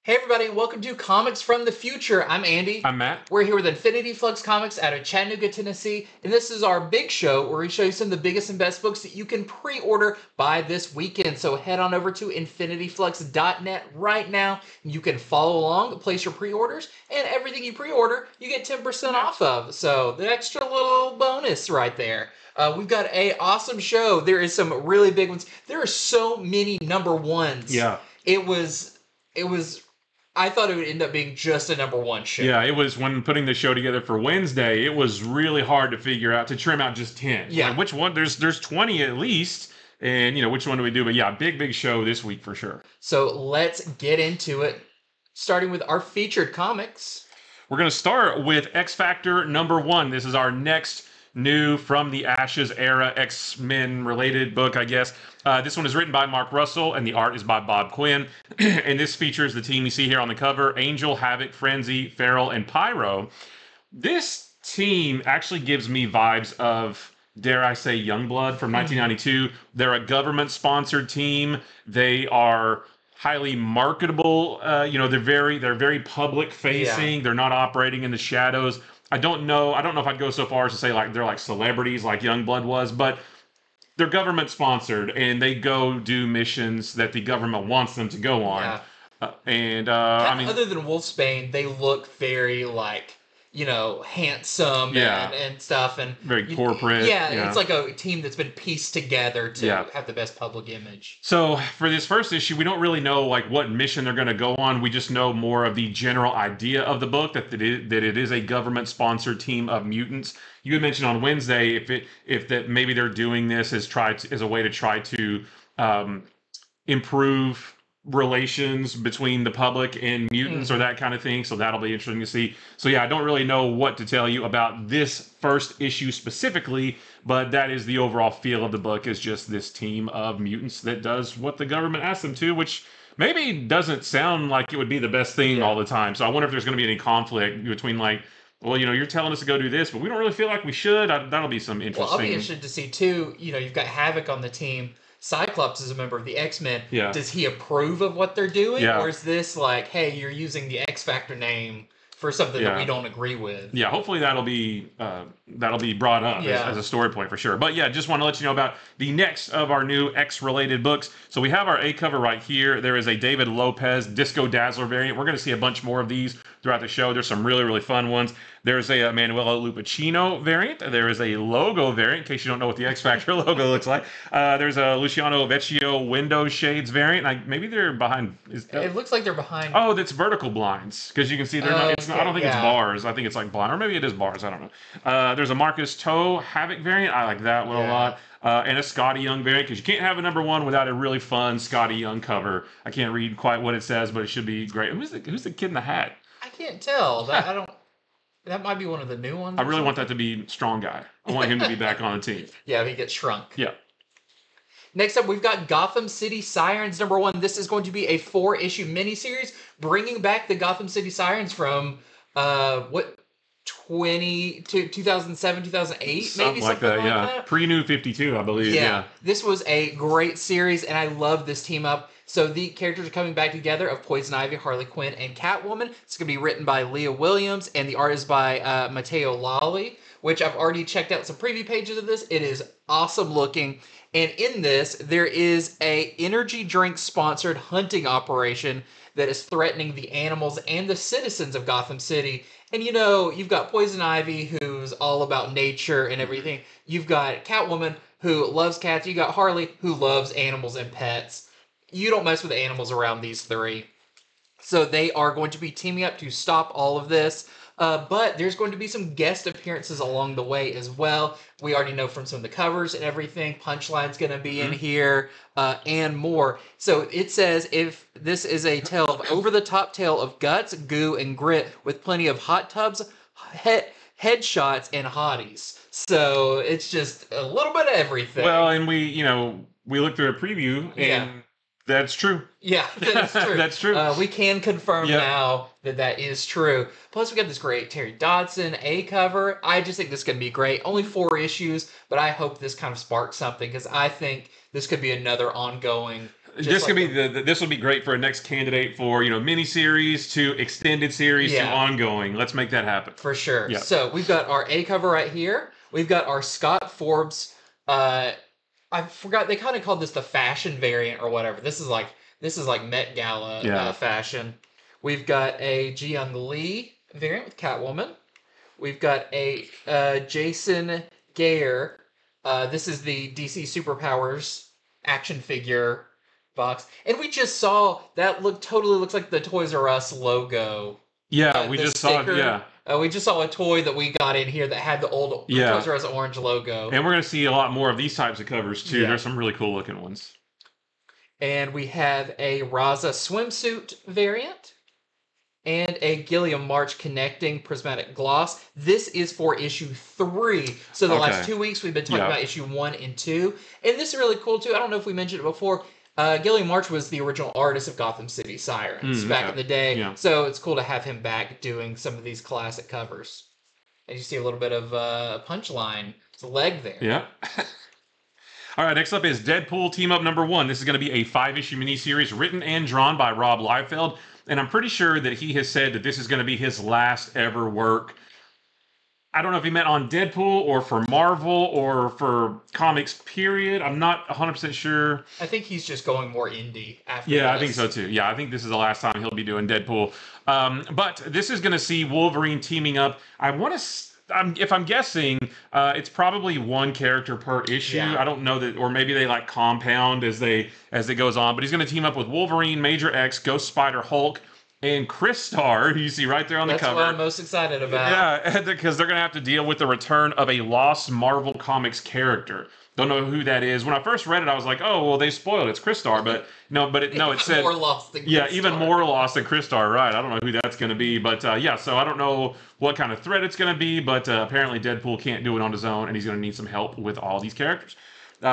Hey everybody, welcome to Comics from the Future. I'm Andy. I'm Matt. We're here with Infinity Flux Comics out of Chattanooga, Tennessee, and this is our big show where we show you some of the biggest and best books that you can pre-order by this weekend. So head on over to infinityflux.net right now. You can follow along, place your pre-orders, and everything you pre-order, you get 10% off of. So the extra little bonus right there. We've got an awesome show. There is some really big ones. There are so many number ones. Yeah. It was I thought it would end up being just a number one show. Yeah, it was when putting the show together for Wednesday, it was really hard to figure out, to trim out just 10. Yeah. Like, which one? There's 20 at least, and, you know, which one do we do? But yeah, big show this week for sure. So let's get into it, starting with our featured comics. We're going to start with X Factor #1. This is our next new From the Ashes era X-Men related book, I guess. This one is written by Mark Russell, and the art is by Bob Quinn. And this features the team you see here on the cover: Angel, Havoc, Frenzy, Feral, and Pyro. This team actually gives me vibes of, dare I say, Youngblood from 1992. They're a government-sponsored team. They are highly marketable. You know, they're very public-facing. Yeah. They're not operating in the shadows. I don't know if I'd go so far as to say like they're like celebrities like Youngblood was, but they're government sponsored and they go do missions that the government wants them to go on. Yeah. I mean, other than Wolfsbane, they look very like, you know, handsome and stuff, and very corporate. Yeah, it's like a team that's been pieced together to have the best public image. So for this first issue, we don't really know like what mission they're going to go on. We just know more of the general idea of the book, that it is a government-sponsored team of mutants. You had mentioned on Wednesday if that maybe they're doing this as a way to try to improve relations between the public and mutants or that kind of thing. So that'll be interesting to see. So yeah, I don't really know what to tell you about this first issue specifically, but that is the overall feel of the book, is just this team of mutants that does what the government asks them to, which maybe doesn't sound like it would be the best thing all the time. So I wonder if there's going to be any conflict between like, well, you know, you're telling us to go do this, but we don't really feel like we should. That'll be some interesting. Well, I'll be interested to see too, you know, you've got Havoc on the team. Cyclops is a member of the X-Men. Yeah. Does he approve of what they're doing? Yeah. Or is this like, hey, you're using the X-Factor name for something that we don't agree with? Yeah, hopefully that'll be brought up as a story point for sure. But yeah, just want to let you know about the next of our new X-related books. So we have our A cover right here. There is a David Lopez Disco Dazzler variant. We're going to see a bunch more of these throughout the show. There's some really fun ones. There's a Manuela Lupacchino variant. There is a logo variant, in case you don't know what the X-Factor logo looks like. There's a Luciano Vecchio window shades variant. Maybe they're behind. It looks like they're behind. Oh, that's vertical blinds, because you can see they're not. It's not. I don't think it's bars. I think it's like blind, or maybe it is bars. I don't know. There's a Marcus Toe Havoc variant. I like that one a lot. And a Scotty Young variant, because you can't have a #1 without a really fun Scotty Young cover. I can't read quite what it says, but it should be great. Who's the kid in the hat? I can't tell. I don't. That might be one of the new ones. I really want that to be Strong Guy. I want him to be back on the team. Yeah, he gets shrunk. Yeah. Next up, we've got Gotham City Sirens #1. This is going to be a 4-issue miniseries, bringing back the Gotham City Sirens from 2007, 2008, something like that. Pre-New 52, I believe. Yeah. This was a great series, and I love this team up. So the characters are coming back together of Poison Ivy, Harley Quinn, and Catwoman. It's going to be written by Leah Williams, and the art is by Matteo Lally, which I've already checked out some preview pages of this. It is awesome looking. And in this, there is a energy drink sponsored hunting operation that is threatening the animals and the citizens of Gotham City. And you know, you've got Poison Ivy, who's all about nature and everything. You've got Catwoman, who loves cats. You got Harley, who loves animals and pets. You don't mess with animals around these three. So they are going to be teaming up to stop all of this. But there's going to be some guest appearances along the way as well. We already know from some of the covers and everything. Punchline's going to be in here and more. So it says, if this is a tale of over-the-top tale of guts, goo, and grit with plenty of hot tubs, headshots, and hotties. So it's just a little bit of everything. Well, and we looked through a preview, and That's true. Yeah, that's true. That's true. We can confirm now that that is true. Plus, we got this great Terry Dodson A cover. I just think this is going to be great. Only 4 issues, but I hope this kind of sparks something because I think this could be another ongoing. This could be this will be great for a next candidate for miniseries to extended series to ongoing. Let's make that happen for sure. Yeah. So we've got our A cover right here. We've got our Scott Forbes. I forgot they kind of called this the fashion variant or whatever. This is like Met Gala fashion. We've got a Ji-Young Lee variant with Catwoman. We've got a Jason Gayer. This is the DC Superpowers action figure box, and we just saw that totally looks like the Toys R Us logo. Yeah, we just saw it. Yeah. We just saw a toy that we got in here that had the old Toys R Us orange logo. And we're going to see a lot more of these types of covers, too. There's some really cool looking ones. And we have a Raza swimsuit variant. And a Gilliam March connecting prismatic gloss. This is for issue 3. So the last 2 weeks we've been talking about issue 1 and 2. And this is really cool, too. I don't know if we mentioned it before. Gilliam March was the original artist of Gotham City Sirens back in the day. Yeah. So it's cool to have him back doing some of these classic covers. And you see a little bit of punchline. It's a leg there. Yeah. All right, next up is Deadpool Team-Up number 1. This is going to be a 5-issue miniseries written and drawn by Rob Liefeld. And I'm pretty sure that he has said that this is going to be his last ever work. I don't know if he meant on Deadpool or for Marvel or for comics, period. I'm not 100% sure. I think he's just going more indie after this. I think so too. Yeah, I think this is the last time he'll be doing Deadpool. But this is going to see Wolverine teaming up. If I'm guessing, it's probably 1 character per issue. Yeah. I don't know that, or maybe they like compound as it goes on. But he's going to team up with Wolverine, Major X, Ghost Spider, Hulk, and Crystar, who you see right there on the cover. That's what I'm most excited about. Yeah, because they're going to have to deal with the return of a lost Marvel Comics character. Don't know who that is. When I first read it, I was like, "Oh, well, they spoiled it. It's Crystar." But it said more lost than Crystar. Even more lost than Crystar. Right? I don't know who that's going to be, but so I don't know what kind of threat it's going to be. But apparently, Deadpool can't do it on his own, and he's going to need some help with all these characters.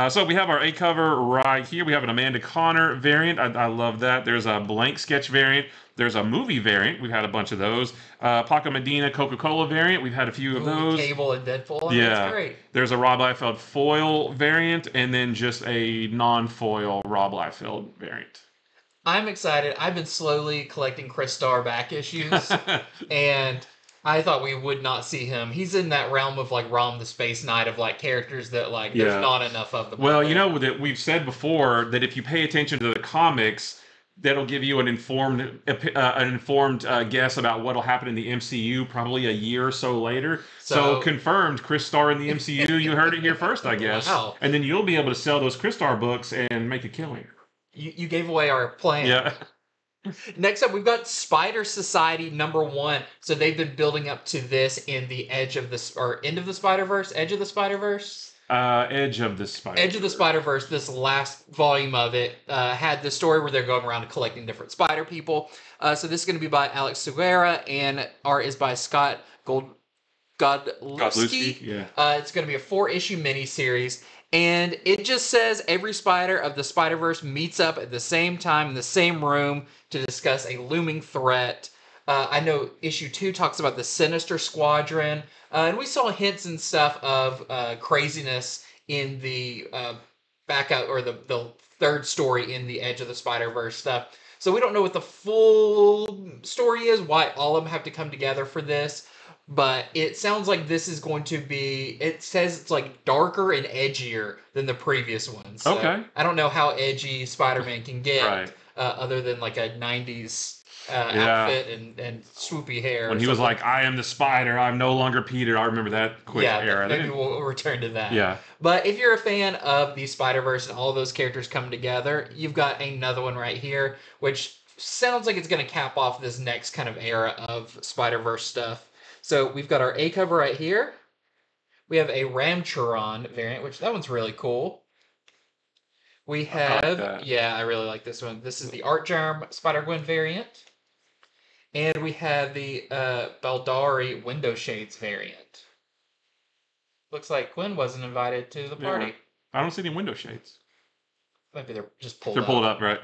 So we have our A cover right here. We have an Amanda Connor variant. I love that. There's a blank sketch variant. There's a movie variant. We've had a bunch of those. Paco Medina Coca-Cola variant. We've had a few of those. Cable and Deadpool. Yeah. That's great. There's a Rob Liefeld foil variant, and then just a non-foil Rob Liefeld variant. I'm excited. I've been slowly collecting Crystar back issues, and I thought we would not see him. He's in that realm of like Rom the Space Knight of like characters that like there's not enough of them. Well, that we've said before that if you pay attention to the comics, that'll give you an informed guess about what'll happen in the MCU probably a year or so later. So confirmed, Crystar in the MCU. You heard it here first, I guess. Wow. And then you'll be able to sell those Crystar books and make a killing. You gave away our plan. Yeah. Next up, we've got Spider Society number 1. So they've been building up to this in the end of the Spider-Verse. Edge of the Spider-Verse. Edge of the Spider-Verse, this last volume of it, had the story where they're going around and collecting different spider people. So this is going to be by Alex Seguera, and art is by Scott Godlewski. Yeah. It's going to be a 4-issue miniseries, and it just says every spider of the Spider-Verse meets up at the same time in the same room to discuss a looming threat. I know issue 2 talks about the Sinister Squadron, and we saw hints and stuff of craziness in the the 3rd story in the Edge of the Spider-Verse stuff. So we don't know what the full story is, why all of them have to come together for this, but it sounds like this is going to be, it says it's like darker and edgier than the previous ones. So okay. I don't know how edgy Spider-Man can get, other than like a 90s outfit and swoopy hair. When he was like, "I am the Spider, I'm no longer Peter." I remember that quick era. Maybe we'll return to that. Yeah. But if you're a fan of the Spider-Verse and all those characters come together, you've got another one right here, which sounds like it's going to cap off this next kind of era of Spider-Verse stuff. So we've got our A cover right here. We have a Ramcharon variant, which that one's really cool. We have, I really like this one. This is the Art Germ Spider-Gwen variant. And we have the Baldari Window Shades variant. Looks like Gwen wasn't invited to the party. I don't see any window shades. Maybe they're just pulled They're up. pulled up, right?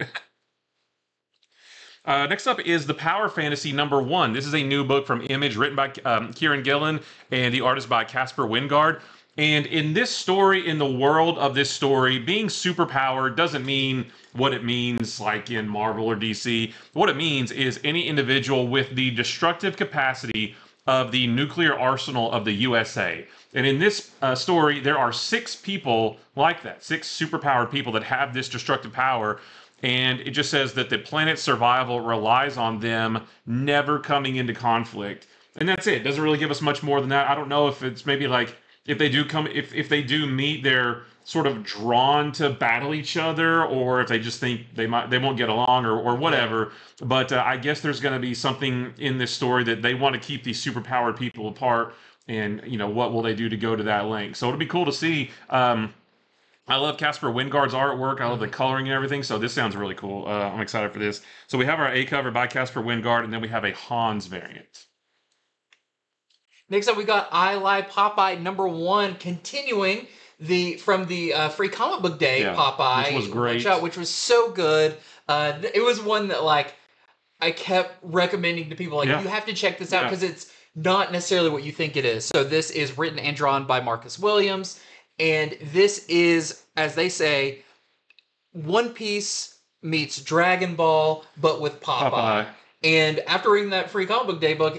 Next up is The Power Fantasy #1. This is a new book from Image, written by Kieran Gillen, and the artist by Casper Wingard. And in this story, in the world of this story, being superpowered doesn't mean what it means like in Marvel or DC. What it means is any individual with the destructive capacity of the nuclear arsenal of the USA. And in this story, there are 6 people like that, 6 superpowered people that have this destructive power. And it just says that the planet's survival relies on them never coming into conflict. And that's it. It doesn't really give us much more than that. I don't know if it's maybe like if they do come, if they do meet, they're sort of drawn to battle each other, or if they just think they won't get along, or whatever. But I guess there's going to be something in this story that they want to keep these superpowered people apart, and what will they do to go to that length? So it'll be cool to see. I love Casper Wingard's artwork. I love the coloring and everything. So this sounds really cool. I'm excited for this. So we have our A cover by Casper Wingard, and then we have a Hans variant. Next up, we got Lie Popeye #1, continuing from the Free Comic Book Day Popeye, which was great, which was so good. It was one that I kept recommending to people, you have to check this out because it's not necessarily what you think it is. So this is written and drawn by Marcus Williams, and this is, as they say, One Piece meets Dragon Ball, but with Popeye. And after reading that Free Comic Book Day book,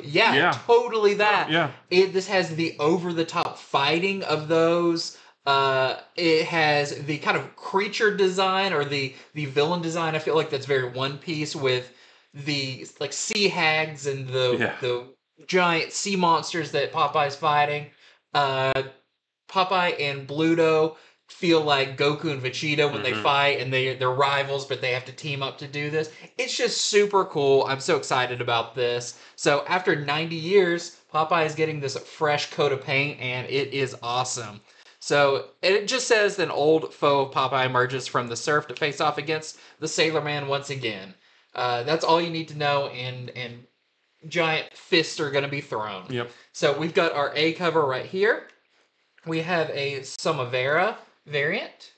totally that. This has the over-the-top fighting of those. It has the kind of creature design, or the villain design. I feel like that's very One Piece, with the sea hags and the giant sea monsters that Popeye's fighting. Popeye and Bluto feel like Goku and Vegeta when they fight, and they're rivals, but they have to team up to do this. It's just super cool. I'm so excited about this. So after 90 years, Popeye is getting this fresh coat of paint, and it is awesome. So it just says an old foe of Popeye emerges from the surf to face off against the Sailor Man once again. That's all you need to know, and giant fists are going to be thrown. Yep. So we've got our A cover right here. We have a Samavera variant.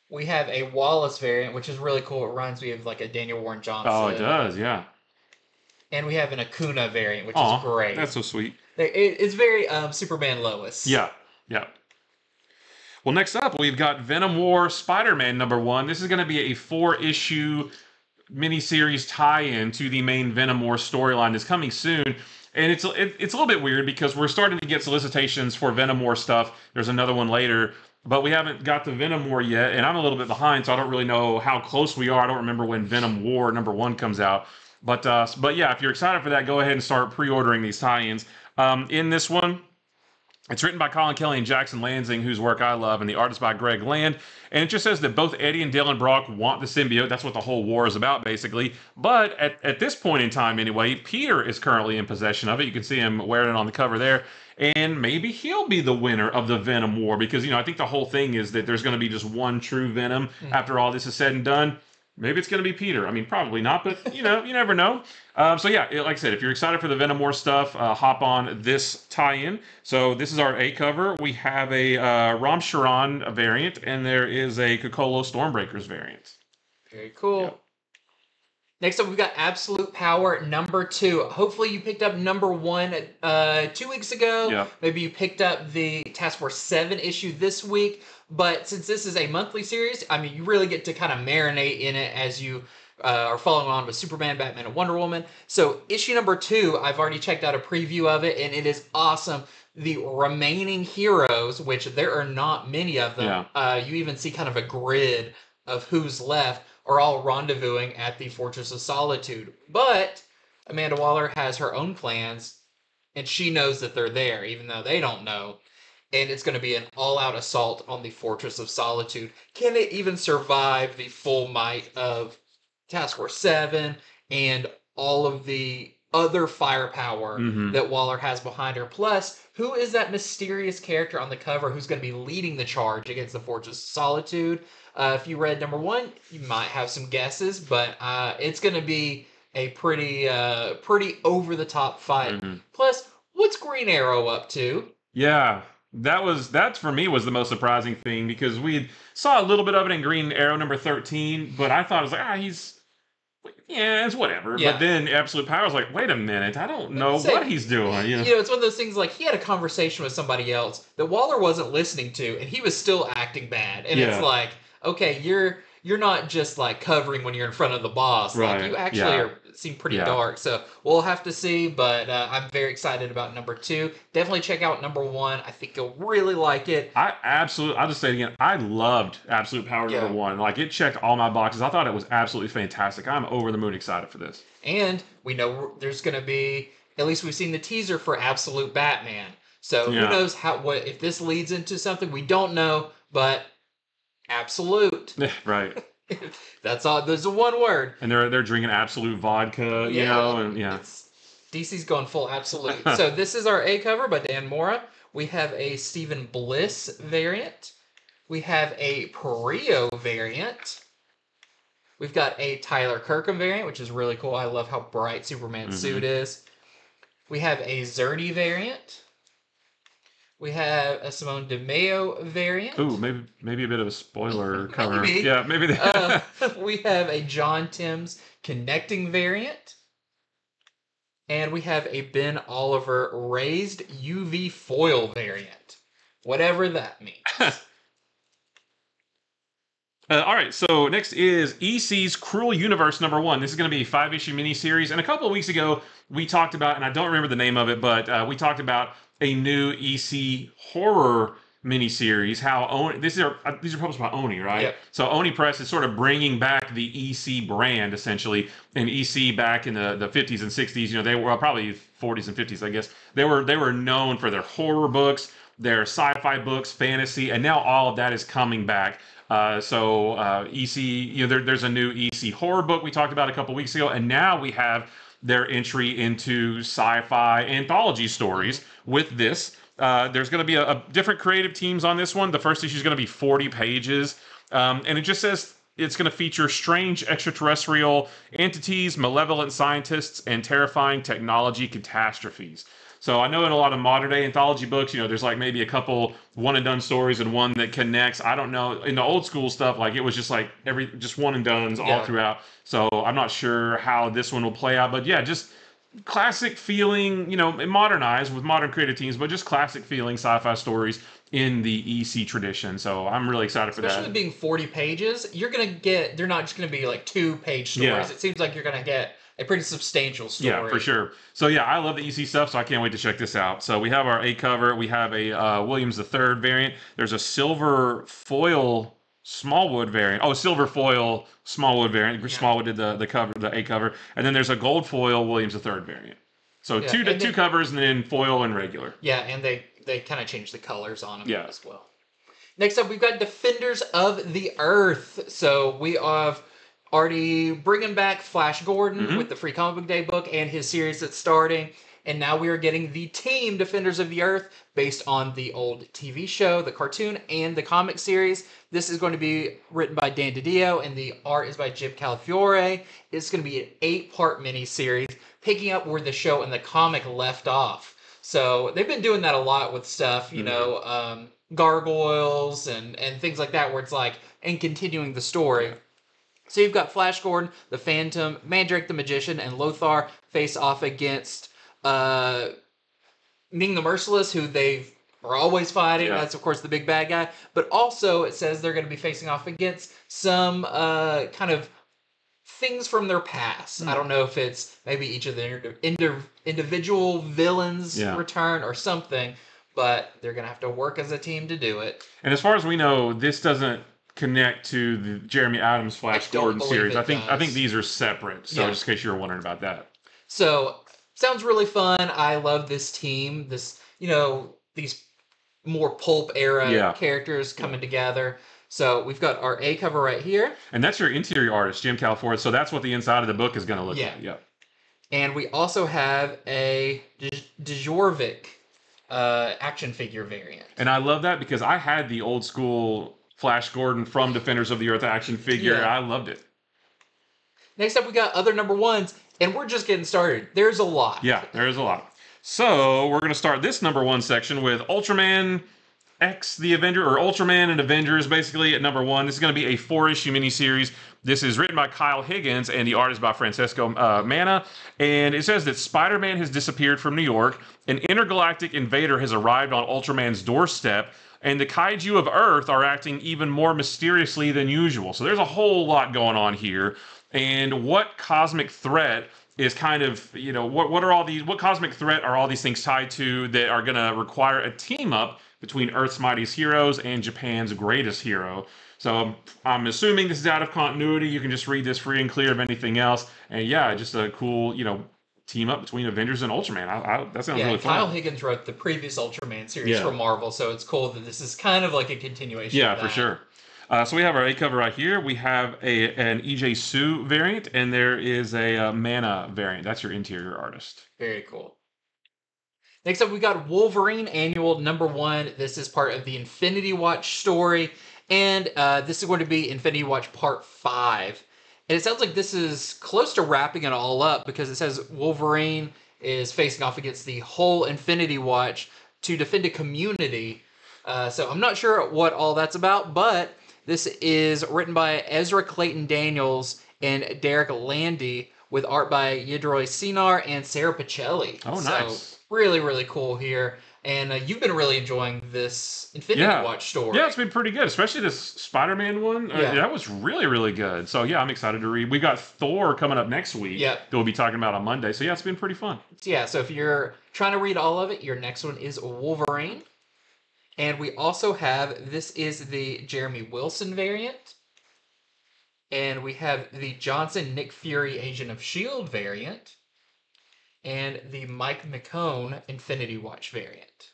We have a Wallace variant, which is really cool. It reminds me of a Daniel Warren Johnson. Oh, it does, yeah. And we have an Acuna variant, which is great. That's so sweet. It's very Superman Lois. Yeah. Well, next up, we've got Venom War Spider-Man #1. This is going to be a 4-issue miniseries tie-in to the main Venom War storyline that's coming soon. And it's a little bit weird because we're starting to get solicitations for Venom War stuff. There's another one later, but we haven't got the Venom War yet, and I'm a little bit behind, so I don't really know how close we are. I don't remember when Venom War #1 comes out. But yeah, if you're excited for that, go ahead and start pre-ordering these tie-ins. In this one, it's written by Colin Kelly and Jackson Lansing, whose work I love, and the art is by Greg Land. And it just says that both Eddie and Dylan Brock want the symbiote. That's what the whole war is about, basically. But at this point in time, anyway, Peter is currently in possession of it. You can see him wearing it on the cover there. And maybe he'll be the winner of the Venom War, because, I think the whole thing is that there's going to be just one true Venom after all this is said and done. Maybe it's going to be Peter. I mean, probably not, but, you never know. So yeah, like I said, if you're excited for the Venom War stuff, hop on this tie-in. So this is our A cover. We have a Ram Charan variant, and there is a Kokolo Stormbreakers variant. Very cool. Yep. Next up, we've got Absolute Power #2. Hopefully you picked up #1 2 weeks ago. Yeah. Maybe you picked up the Task Force 7 issue this week. But since this is a monthly series, I mean, you really get to kind of marinate in it as you are following on with Superman, Batman, and Wonder Woman. So issue #2, I've already checked out a preview of it, and it is awesome. The remaining heroes, which there are not many of them, you even see kind of a grid of who's left, are all rendezvousing at the Fortress of Solitude. But Amanda Waller has her own plans, and she knows that they're there, even though they don't know. And it's going to be an all-out assault on the Fortress of Solitude. Can it even survive the full might of Task Force 7 and all of the other firepower that Waller has behind her? Plus, who is that mysterious character on the cover who's going to be leading the charge against the Fortress of Solitude? If you read #1, you might have some guesses, but it's going to be a pretty over-the-top fight. Plus, what's Green Arrow up to? Yeah. That for me was the most surprising thing, because we saw a little bit of it in Green Arrow number 13, but I thought it was like, it's whatever. Yeah. But then Absolute Power was like, wait a minute, I don't know what he's doing. You know? It's one of those things like he had a conversation with somebody else that Waller wasn't listening to, and he was still acting bad. And it's like, okay, you're not just like covering when you're in front of the boss. Right. Like you actually seem pretty dark. So we'll have to see, but I'm very excited about number 2. Definitely check out number 1. I think you'll really like it. I'll just say it again, I loved Absolute Power number 1. Like, it checked all my boxes. I thought it was absolutely fantastic. I'm over the moon excited for this. And we know there's going to be, at least we've seen the teaser for Absolute Batman. So who knows what if this leads into something, we don't know, but Absolute. Right. That's all. There's a one word. And they're drinking Absolute vodka, you know, and DC's going full Absolute. So this is our A cover by Dan Mora. We have a Stephen Bliss variant. We have a Perio variant. We've got a Tyler Kirkham variant, which is really cool. I love how bright Superman's suit is. We have a Zerny variant. We have a Simone DeMeo variant. Ooh, maybe a bit of a spoiler cover. Maybe. Yeah, maybe. We have a John Timms connecting variant. And we have a Ben Oliver raised UV foil variant. Whatever that means. All right, so next is EC's Cruel Universe number 1. This is going to be a 5-issue miniseries. And a couple of weeks ago, we talked about, and I don't remember the name of it, but we talked about a new EC horror miniseries. These are published by Oni, right? Yep. So Oni Press is sort of bringing back the EC brand, essentially. And EC back in the 50s and 60s, you know, they were probably 40s and 50s, I guess. They were known for their horror books, their sci-fi books, fantasy, and now all of that is coming back. EC, you know, there's a new EC horror book we talked about a couple weeks ago, and now we have their entry into sci-fi anthology stories with this. There's going to be a different creative teams on this one. The first issue is going to be 40 pages, and it just says it's going to feature strange extraterrestrial entities, malevolent scientists, and terrifying technology catastrophes. So I know in a lot of modern day anthology books, you know, there's like maybe a couple one and done stories and one that connects. I don't know. In the old school stuff, like it was just like just one and dones all throughout. So I'm not sure how this one will play out, but yeah, just classic feeling, you know, modernized with modern creative teams, but just classic feeling sci-fi stories in the EC tradition. So I'm really excited for that. Especially being 40 pages, they're not just going to be like 2-page stories. Yeah. It seems like you're going to get a pretty substantial story. Yeah, for sure. So yeah, I love the EC stuff, so I can't wait to check this out. So we have our A cover. We have a Williams III variant. There's a silver foil Smallwood variant. Oh, silver foil Smallwood variant. Yeah. Smallwood did the cover, the A cover, and then there's a gold foil Williams III variant. So two covers, and then foil and regular. Yeah, and they kind of changed the colors on them as well. Next up, we've got Defenders of the Earth. So we have already bringing back Flash Gordon with the Free Comic Book Day book and his series that's starting. And now we are getting the team Defenders of the Earth based on the old TV show, the cartoon, and the comic series. This is going to be written by Dan DiDio, and the art is by Jim Calafiore. It's going to be an 8-part miniseries, picking up where the show and the comic left off. So they've been doing that a lot with stuff, you know, gargoyles and things like that, where it's like, and continuing the story. So you've got Flash Gordon, the Phantom, Mandrake the Magician, and Lothar face off against Ming the Merciless, who they are always fighting. Yeah. That's, of course, the big bad guy. But also, it says they're going to be facing off against some kind of things from their past. I don't know if it's maybe each of the individual villains return or something, but they're going to have to work as a team to do it. And as far as we know, this doesn't connect to the Jeremy Adams Flash Gordon series. I think these are separate. So just in case you were wondering about that. So sounds really fun. I love this team. This, you know, these more pulp era characters coming together. So we've got our A cover right here. And that's your interior artist, Jim Calafiore. So that's what the inside of the book is going to look like. Yeah. And we also have a Djorvik action figure variant. And I love that because I had the old school Flash Gordon from Defenders of the Earth action figure. I loved it. Next up, we got other number ones, and we're just getting started. There's a lot. Yeah, there's a lot. So we're going to start this number 1 section with Ultraman X the Avenger, or Ultraman and Avengers, basically, at number 1. This is going to be a 4-issue miniseries. This is written by Kyle Higgins, and the art is by Francesco Manna. And it says that Spider-Man has disappeared from New York. An intergalactic invader has arrived on Ultraman's doorstep, and the kaiju of Earth are acting even more mysteriously than usual. So there's a whole lot going on here. And what cosmic threat is kind of, what cosmic threat are all these things tied to that are going to require a team up between Earth's mightiest heroes and Japan's greatest hero? So I'm assuming this is out of continuity. You can just read this free and clear of anything else. And yeah, just a cool, team up between Avengers and Ultraman. That sounds really fun. Kyle Higgins wrote the previous Ultraman series for Marvel, so it's cool that this is kind of like a continuation of that. Yeah, for sure. So we have our A cover right here. We have an EJ Sue variant, and there is a Mana variant. That's your interior artist. Very cool. Next up, we got Wolverine Annual number 1. This is part of the Infinity Watch story, and this is going to be Infinity Watch Part 5. And it sounds like this is close to wrapping it all up because it says Wolverine is facing off against the whole Infinity Watch to defend a community. So I'm not sure what all that's about, but this is written by Ezra Clayton Daniels and Derek Landy with art by Yidroi Sinar and Sarah Pacelli. Oh, nice. So really, really cool here. And you've been really enjoying this Infinity Watch story. Yeah, it's been pretty good, especially this Spider-Man one. That was really, really good. So yeah, I'm excited to read. We got Thor coming up next week that we'll be talking about on Monday. So yeah, it's been pretty fun. Yeah, so if you're trying to read all of it, your next one is Wolverine. And we also have, this is the Jeremy Wilson variant. And we have the Johnson Nick Fury Agent of S.H.I.E.L.D. variant. And the Mike McCone Infinity Watch variant.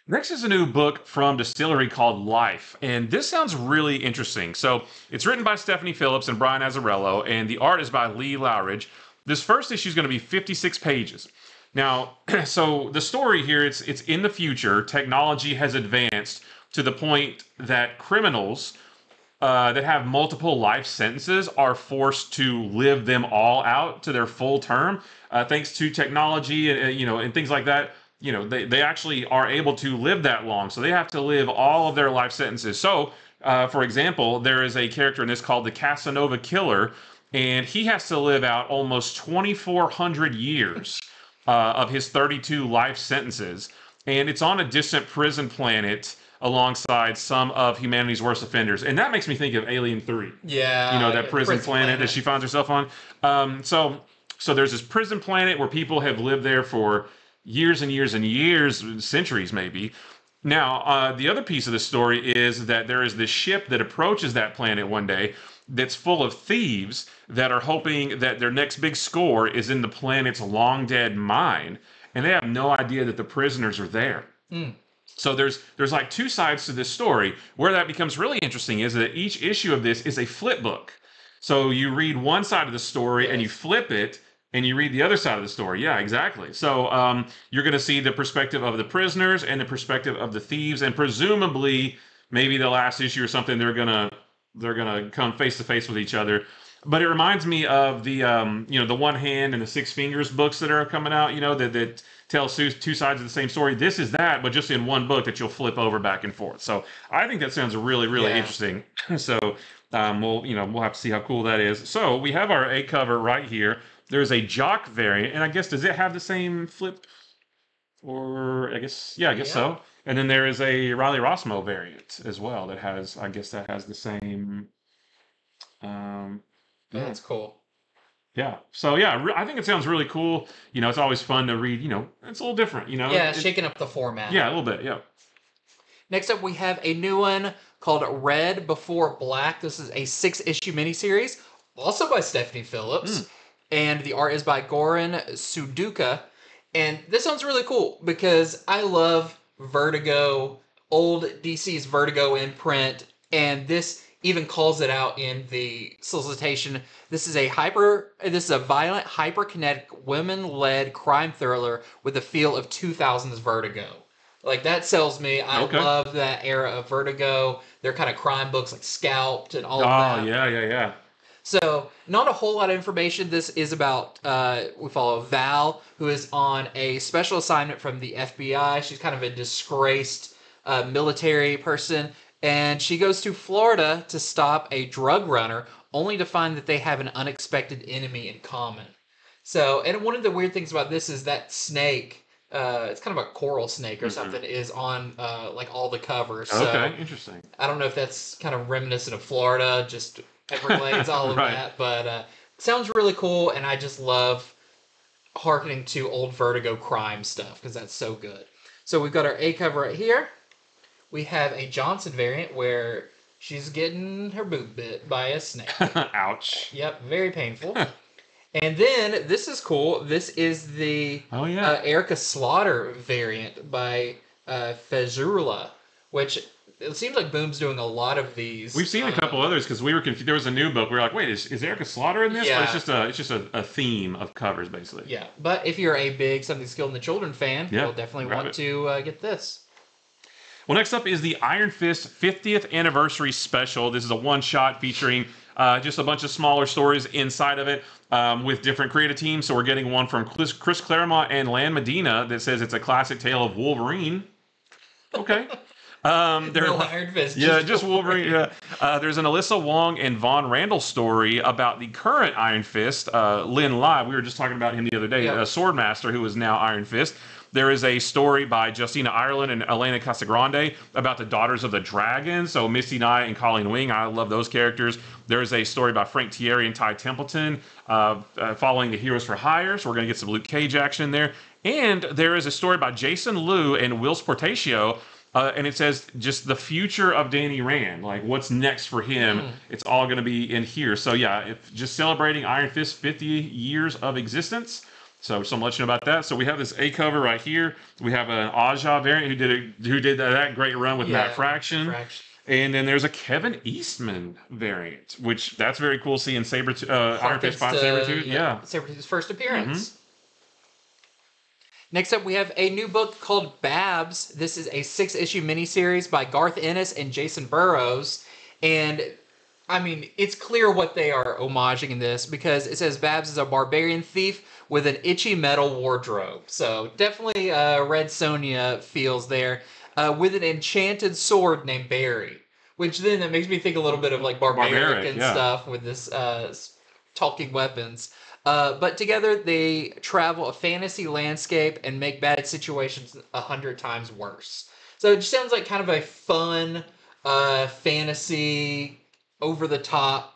Next is a new book from Distillery called Life, and this sounds really interesting. So it's written by Stephanie Phillips and Brian Azzarello, and the art is by Lee Lowridge. This first issue is going to be 56 pages. Now, so the story here, it's in the future. Technology has advanced to the point that criminals that have multiple life sentences are forced to live them all out to their full term, thanks to technology and things like that. They actually are able to live that long, so they have to live all of their life sentences. So, for example, there is a character in this called the Casanova Killer, and he has to live out almost 2,400 years of his 32 life sentences, and it's on a distant prison planet alongside some of humanity's worst offenders. And that makes me think of Alien 3. Yeah. That prison planet that she finds herself on. So there's this prison planet where people have lived there for years and years and years, centuries maybe. Now, the other piece of the story is that there is this ship that approaches that planet one day that's full of thieves that are hoping that their next big score is in the planet's long-dead mine. And they have no idea that the prisoners are there. So there's like two sides to this story. Where that becomes really interesting is that each issue of this is a flip book. So you read one side of the story and you flip it, and you read the other side of the story. Yeah, exactly. So you're going to see the perspective of the prisoners and the perspective of the thieves, and presumably maybe the last issue or something they're gonna come face to face with each other. But it reminds me of the the One Hand and the Six Fingers books that are coming out. That tell two sides of the same story. This is that, but just in one book that you'll flip over back and forth. So I think that sounds really, really interesting. So we'll have to see how cool that is. So we have our A cover right here. There's a Jock variant, and I guess, does it have the same flip? Or I guess so. And then there is a Riley Rossmo variant as well that has the same. That's cool. Yeah. So yeah, I think it sounds really cool. It's always fun to read. It's a little different. Yeah, shaking up the format. Yeah, a little bit. Yeah. Next up, we have a new one called Red Before Black. This is a 6-issue miniseries, also by Stephanie Phillips. And the art is by Goran Suduka. And this sounds really cool because I love Vertigo, old DC's Vertigo imprint. And this even calls it out in the solicitation. This is a violent, hyperkinetic, women-led crime thriller with a feel of 2000s Vertigo. Like, that sells me. I love that era of Vertigo. They're kind of crime books like Scalped and all of that. Oh, yeah. So, not a whole lot of information. This is about, we follow Val, who is on a special assignment from the FBI. She's kind of a disgraced military person, and she goes to Florida to stop a drug runner, only to find that they have an unexpected enemy in common. So, and one of the weird things about this is that snake, it's kind of a coral snake or something, is on like all the covers. So Okay, interesting. I don't know if that's kind of reminiscent of Florida, just Everglades, all of Right. that, but sounds really cool, and I just love hearkening to old Vertigo crime stuff because that's so good. So we've got our A cover right here. We have a Johnson variant where she's getting her boob bit by a snake. Ouch. Yep, very painful. And then this is cool. This is the Erica Slaughter variant by Fezula, which it seems like Boom's doing a lot of these. We've seen a couple others because we were confused. There was a new book. We were like, wait, is Erica Slaughter in this? Yeah. But it's just a theme of covers, basically. Yeah, but if you're a big Something Skilled in the Children fan, you'll definitely want to get this. Well, next up is the Iron Fist 50th Anniversary Special. This is a one-shot featuring just a bunch of smaller stories inside of it with different creative teams. So we're getting one from Chris Claremont and Lan Medina that says it's a classic tale of Wolverine. Okay. No Iron Fist. Just Wolverine. Yeah. There's an Alyssa Wong and Vaughn Randall story about the current Iron Fist, Lin Lai. We were just talking about him the other day, a Swordmaster who is now Iron Fist. There is a story by Justina Ireland and Elena Casagrande about the Daughters of the Dragon. So Misty Knight and Colleen Wing. I love those characters. There is a story by Frank Thierry and Ty Templeton following the Heroes for Hire. So we're going to get some Luke Cage action there. And there is a story by Jason Liu and Will Sportatio. And it says just the future of Danny Rand, like what's next for him. It's all going to be in here. So yeah, if just celebrating Iron Fist 50 years of existence. So I'm letting you know about that. So we have this A cover right here. We have an Aja variant who did that great run with Matt Fraction. And then there's a Kevin Eastman variant, which that's very cool seeing Iron Fist 5 Sabretooth. Yeah. Sabretooth's first appearance. Next up, we have a new book called Babs. This is a 6-issue miniseries by Garth Ennis and Jason Burrows. And, I mean, it's clear what they are homaging in this because it says Babs is a barbarian thief with an itchy metal wardrobe. So, definitely Red Sonja feels there. With an enchanted sword named Barry. Which then that makes me think a little bit of like barbaric and stuff with this talking weapons. But together they travel a fantasy landscape and make bad situations 100 times worse. So it just sounds like kind of a fun fantasy, over the top,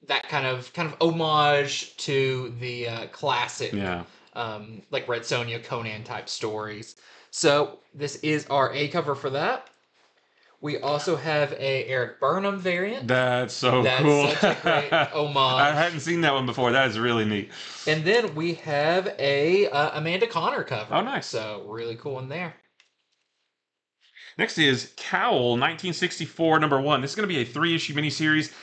that kind of homage to the classic, like Red Sonja, Conan type stories. So this is our A cover for that. We also have a Eric Burnham variant. That's so cool. Such a great homage. I hadn't seen that one before. That is really neat. And then we have a Amanda Connor cover. Oh, nice. So really cool in there. Next is COWL 1964 #1. This is going to be a 3-issue miniseries.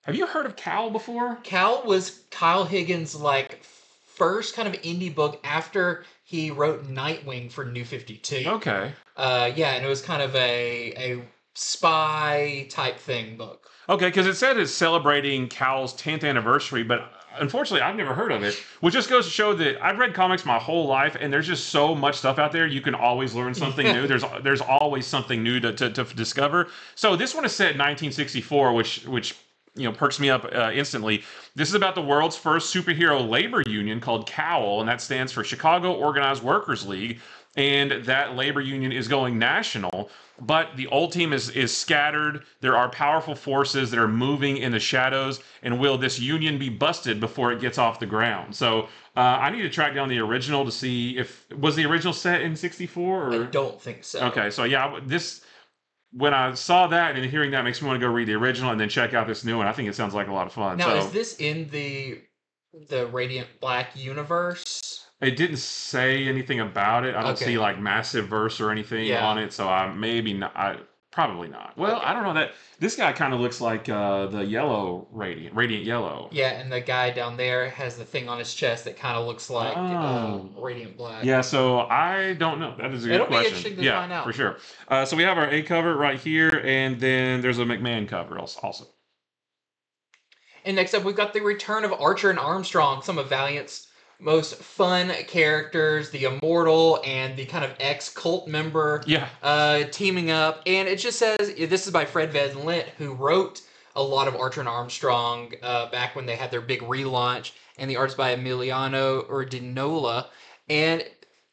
Have you heard of COWL before? COWL was Kyle Higgins' like first kind of indie book after he wrote Nightwing for New 52. Okay. And it was kind of a spy type thing book. Okay, because it said it's celebrating COWL's 10th anniversary, but unfortunately I've never heard of it, which just goes to show that I've read comics my whole life, and there's just so much stuff out there. You can always learn something new. There's always something new to discover. So this one is set in 1964, which perks me up instantly. This is about the world's first superhero labor union called COWL, and that stands for Chicago Organized Workers League. And that labor union is going national, but the old team is scattered. There are powerful forces that are moving in the shadows, and will this union be busted before it gets off the ground? So I need to track down the original to see was the original set in 64? Or? I don't think so. Okay, so yeah, when I saw that and hearing that makes me want to go read the original and then check out this new one. I think it sounds like a lot of fun. Now, is this in the Radiant Black universe? It didn't say anything about it. I don't see like massive verse or anything on it, so probably not. Well, I don't know that this guy kind of looks like the yellow Radiant Yellow. Yeah, and the guy down there has the thing on his chest that kind of looks like Radiant Black. Yeah, so I don't know. That is a good question. It'll be interesting to find out. For sure. So we have our A cover right here, and then there's a McMahon cover also. And next up, we've got the return of Archer and Armstrong, some of Valiant's most fun characters, the Immortal and the kind of ex-cult member teaming up. And it just says, this is by Fred Van Lint, who wrote a lot of Archer and Armstrong back when they had their big relaunch. And the art's by Emiliano Urdinola. And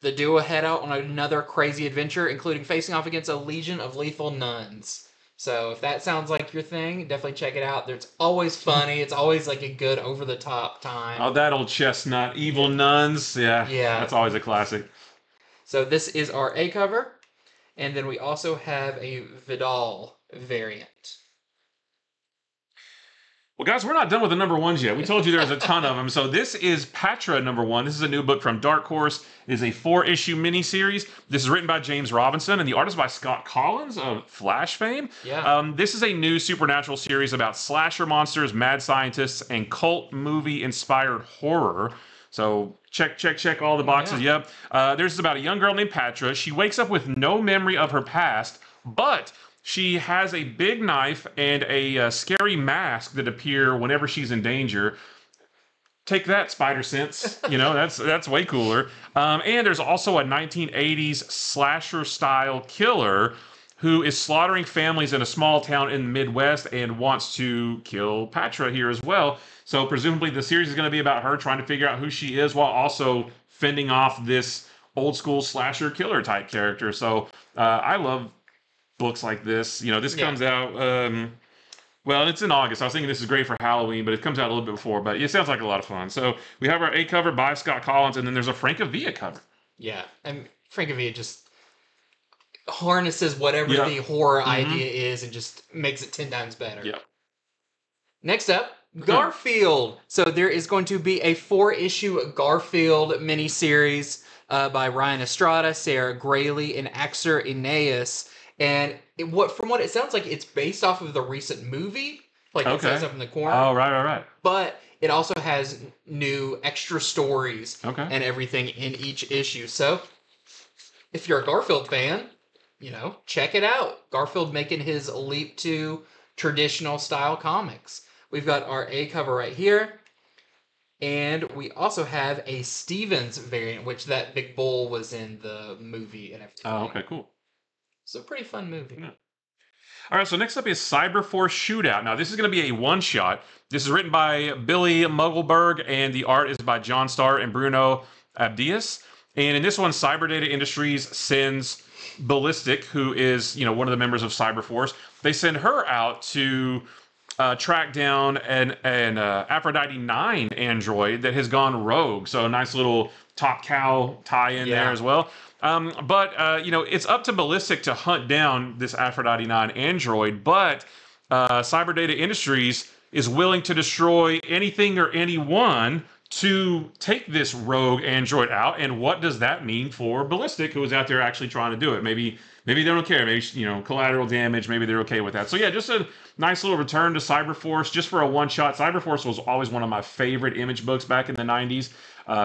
the duo head out on another crazy adventure, including facing off against a legion of lethal nuns. So if that sounds like your thing, definitely check it out. It's always funny. It's always like a good over-the-top time. Oh, that old chestnut. Evil nuns. Yeah. That's always a classic. So this is our A cover. And then we also have a Vidal variant. Well, guys, we're not done with the number ones yet. We told you there's a ton of them. So this is Patra number 1. This is a new book from Dark Horse. It is a 4-issue miniseries. This is written by James Robinson, and the art is by Scott Collins of Flash fame. Yeah. This is a new supernatural series about slasher monsters, mad scientists, and cult movie-inspired horror. So check all the boxes. Yeah. There's about a young girl named Patra. She wakes up with no memory of her past, but she has a big knife and a scary mask that appear whenever she's in danger. Take that, Spider Sense. That's way cooler. And there's also a 1980s slasher-style killer who is slaughtering families in a small town in the Midwest and wants to kill Patra here as well. So presumably the series is going to be about her trying to figure out who she is while also fending off this old-school slasher killer type character. So I love books like this. This comes out, well, it's in August. I was thinking this is great for Halloween, but it comes out a little bit before, but it sounds like a lot of fun. So we have our A cover by Scott Collins, and then there's a Francavilla cover. Yeah, and Francavilla just harnesses whatever the horror idea is and just makes it 10 times better. Yeah. Next up, Garfield. So there is going to be a 4-issue Garfield miniseries by Ryan Estrada, Sarah Grayley, and Axer Ineas. And from what it sounds like, it's based off of the recent movie. It says up in the corner. Oh, right. But it also has new extra stories and everything in each issue. So if you're a Garfield fan, check it out. Garfield making his leap to traditional style comics. We've got our A cover right here. And we also have a Stevens variant, which that big bull was in the movie and everything. Oh, okay, cool. It's a pretty fun movie. Yeah. All right, so next up is Cyberforce Shootout. Now, this is going to be a one-shot. This is written by Billy Muggleberg, and the art is by John Starr and Bruno Abdias. And in this one, Cyberdata Industries sends Ballistic, who is, one of the members of Cyberforce. They send her out to track down an Aphrodite 9 android that has gone rogue. So a nice little Top Cow tie-in there as well. But it's up to Ballistic to hunt down this Aphrodite 9 android, but Cyberdata Industries is willing to destroy anything or anyone to take this rogue android out. And what does that mean for Ballistic, who is out there actually trying to do it? Maybe they don't care. Maybe, collateral damage. Maybe they're okay with that. So yeah, just a nice little return to Cyberforce, just for a one-shot. Cyberforce was always one of my favorite Image books back in the 90s.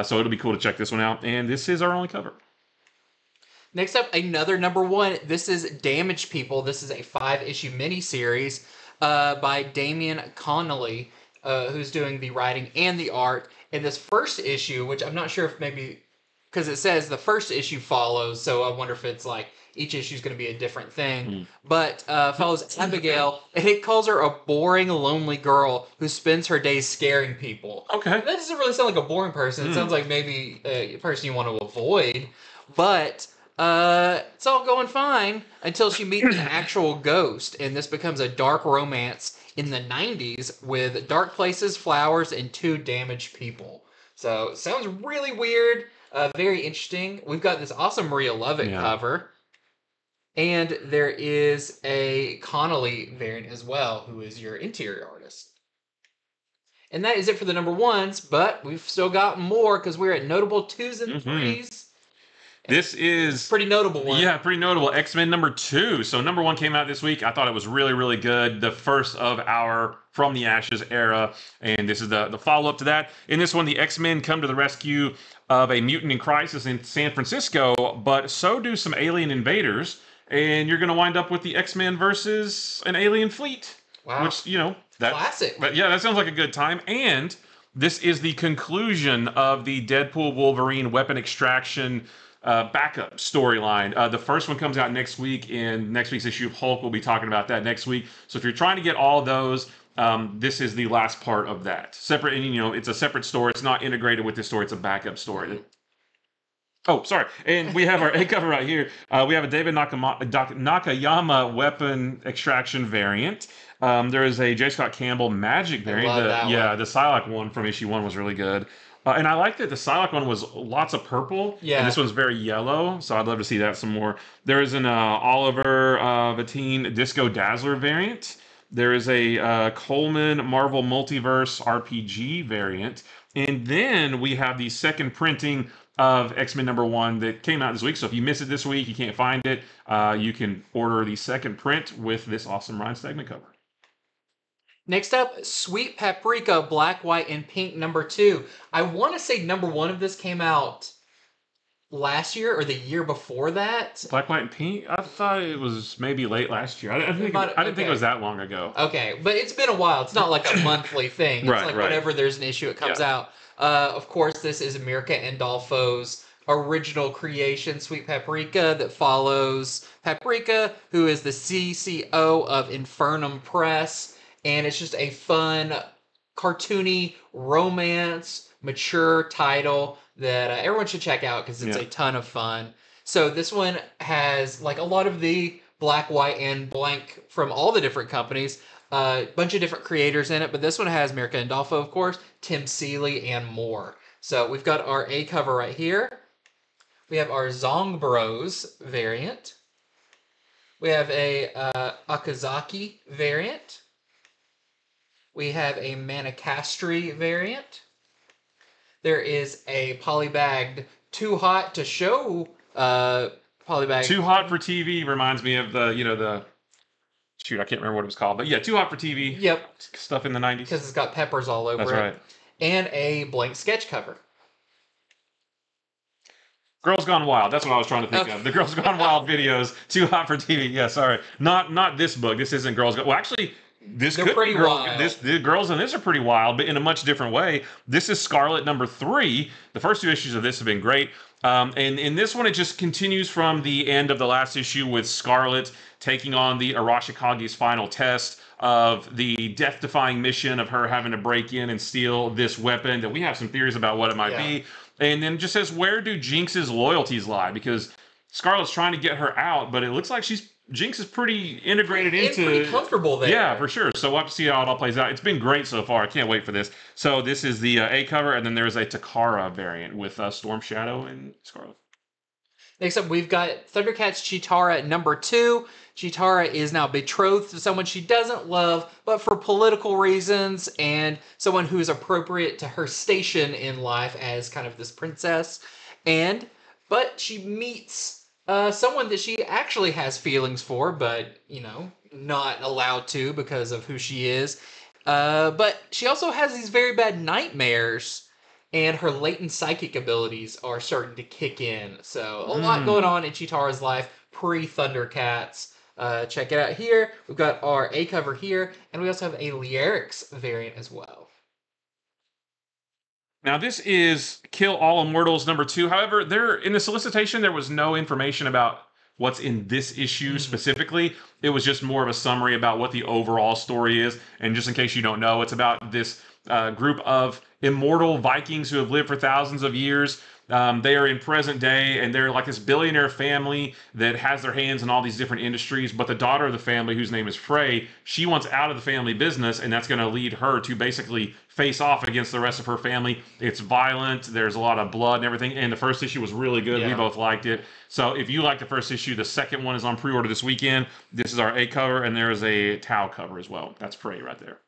So it'll be cool to check this one out. And this is our only cover. Next up, another number 1. This is Damaged People. This is a 5-issue miniseries by Damian Connolly, who's doing the writing and the art. And this first issue, which I'm not sure if maybe, because it says the first issue follows, so I wonder if it's like each issue is going to be a different thing. But follows Abigail, and it calls her a boring, lonely girl who spends her days scaring people. Okay. That doesn't really sound like a boring person. It sounds like maybe a person you want to avoid. But it's all going fine until she meets an actual ghost, and this becomes a dark romance in the 90s with dark places, flowers, and 2 damaged people. So it sounds really weird, very interesting. We've got this awesome Maria Lovett cover, and there is a Connolly variant as well, who is your interior artist. And that is it for the number 1s, but we've still got more because we're at notable 2s and 3s. This is pretty notable one. Yeah, pretty notable. X-Men number 2. So number 1 came out this week. I thought it was really, really good. The first of our From the Ashes era. And this is the follow-up to that. In this one, the X-Men come to the rescue of a mutant in crisis in San Francisco, but so do some alien invaders. And you're going to wind up with the X-Men versus an alien fleet. Wow. Which, you know, that's classic. But yeah, that sounds like a good time. And this is the conclusion of the Deadpool Wolverine weapon extraction backup storyline. The first one comes out next week. In next week's issue of Hulk, we'll be talking about that next week. So if you're trying to get all those, this is the last part of that. Separate, and you know, it's a separate story. It's not integrated with this story. It's a backup story. Oh, sorry. And we have our A cover right here. We have a David Nakayama weapon extraction variant. There is a J. Scott Campbell magic variant. The Psylocke one from issue 1 was really good. And I like that the Psylocke one was lots of purple. Yeah. And this one's very yellow, so I'd love to see that some more. There is an Oliver Vatine Disco Dazzler variant. There is a Coleman Marvel Multiverse RPG variant. And then we have the second printing of X-Men #1 that came out this week. So if you miss it this week, you can't find it, you can order the second print with this awesome Ryan Stegman cover. Next up, Sweet Paprika, Black, White, and Pink #2. I want to say #1 of this came out last year or the year before that. Black, White, and Pink? I thought it was maybe late last year. I didn't think it was that long ago. Okay, but it's been a while. It's not like a monthly thing. It's like whenever there's an issue, it comes out. Of course, this is America Andolfo's original creation, Sweet Paprika, that follows Paprika, who is the CCO of Infernum Press. And it's just a fun, cartoony, romance, mature title that everyone should check out because it's a ton of fun. So this one has like a lot of the black, white, and blank from all the different companies. A bunch of different creators in it, but this one has America Andolfo, of course, Tim Seeley, and more. So we've got our A cover right here. We have our Zong Bros variant. We have a Okazaki variant. We have a Manicastri variant. There is a polybagged Too Hot to Show polybag. Too Hot for TV reminds me of the shoot, I can't remember what it was called, but yeah, Too Hot for TV. Yep. Stuff in the 90s. Because it's got peppers all over it. That's right. And a blank sketch cover. Girls Gone Wild. That's what I was trying to think of. The Girls Gone Wild videos. Too Hot for TV. Yeah, sorry. Not this book. This isn't Girls Gone... Well, actually... They're pretty wild. The girls in this are pretty wild, but in a much different way. This is Scarlett #3. The first 2 issues of this have been great. And in this one, it just continues from the end of the last issue with Scarlett taking on the Arashikage's final test of the death-defying mission of her having to break in and steal this weapon that we have some theories about what it might be. And then it just says, where do Jinx's loyalties lie? Because Scarlett's trying to get her out, but it looks like Jinx is pretty integrated into... pretty comfortable there. Yeah, for sure. So we'll have to see how it all plays out. It's been great so far. I can't wait for this. So this is the A cover, and then there's a Takara variant with Storm Shadow and Scarlet. Next up, we've got Thundercats Cheetara #2. Cheetara is now betrothed to someone she doesn't love, but for political reasons, and someone who is appropriate to her station in life as kind of this princess. But she meets... someone that she actually has feelings for, but, not allowed to because of who she is. But she also has these very bad nightmares, and her latent psychic abilities are starting to kick in. So, a lot going on in Cheetara's life pre-Thundercats. Check it out here. We've got our A cover here, and we also have a Lyrics variant as well. Now, this is Kill All Immortals #2. However, in the solicitation, there was no information about what's in this issue specifically. It was just more of a summary about what the overall story is. And just in case you don't know, it's about this group of immortal Vikings who have lived for thousands of years. They are in present day, and they're like this billionaire family that has their hands in all these different industries. But the daughter of the family, whose name is Frey, she wants out of the family business, and that's going to lead her to basically face off against the rest of her family. It's violent. There's a lot of blood and everything. And the first issue was really good. Yeah. We both liked it. So if you like the first issue, the second one is on pre-order this weekend. This is our A cover, and there is a COWL cover as well. That's Frey right there.